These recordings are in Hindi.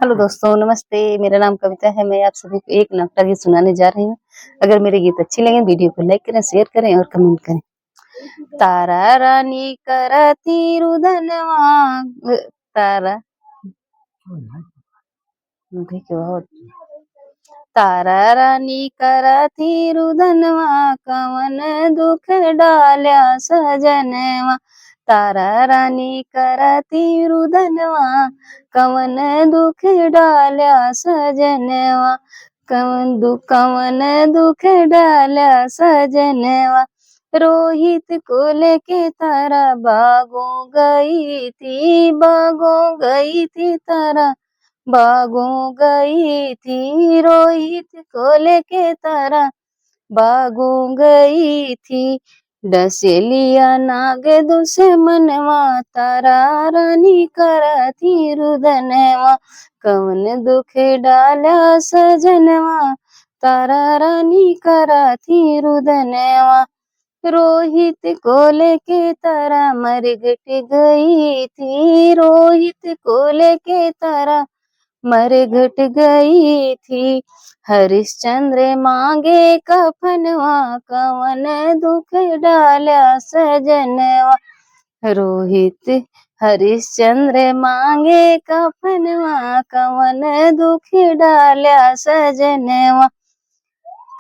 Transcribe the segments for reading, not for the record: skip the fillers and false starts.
हेलो दोस्तों, नमस्ते। मेरा नाम कविता है। मैं आप सभी को एक नवला गीत सुनाने जा रही हूँ। अगर मेरे गीत अच्छे लगे वीडियो को लाइक करें, शेयर करें और कमेंट करें। तारा रानी करती रुदनवा तारा तारा रानी करती रुदनवा कवन दुख डाल्या सजनवा। तारा रानी करती रुदनवा कवन दुख डाल्या सजनवा। कवन दुख डाल्या सजनवा। रोहित को लेके तारा बागों गई थी तारा बागों गई थी। रोहित को लेके तारा बागों गई थी। डसे लिया नाग दुश्मनवा तारा रानी करती रुदनवा। कवन दुख डाला सजनवा तारा रानी करती रुदनवा। रोहित को लेके तारा मरघट गई थी। रोहित को लेके तारा मरघट गई थी। हरिश्चंद्र मांगे कफनवा कवन दुख डाला सजनवा। रोहित हरिश्चंद्र मांगे कफनवा कवन दुख डाला सजनवा।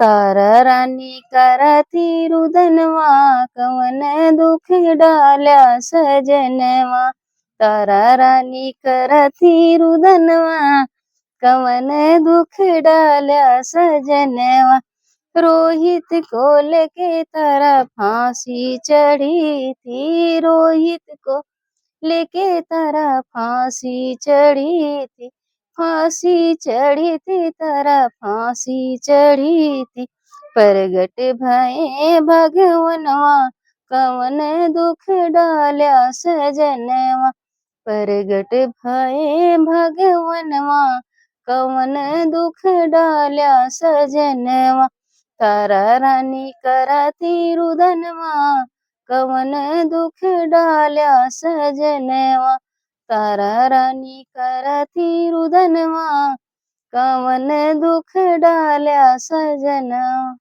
तारा रानी करती रुदनवा कवन दुख डाला सजनवा। तारा रानी करती रुदनवा कवन दुख डाला सजनवा। रोहित को लेके तारा फांसी चढ़ी थी। रोहित को लेके तारा फांसी चढ़ी थी। फांसी चढ़ी थी तारा फांसी चढ़ी थी। प्रगट भये भगवनवा कवन दुख डाल्या सजनवा। प्रगट भये भगवनवा कवन दुख डाल्या सजनवा। तारा रानी करती रुदनवा कवन दुख डाल्या सजनवा। तारा रानी करती रुदनवा कवन दुख डाल्या सजनवा।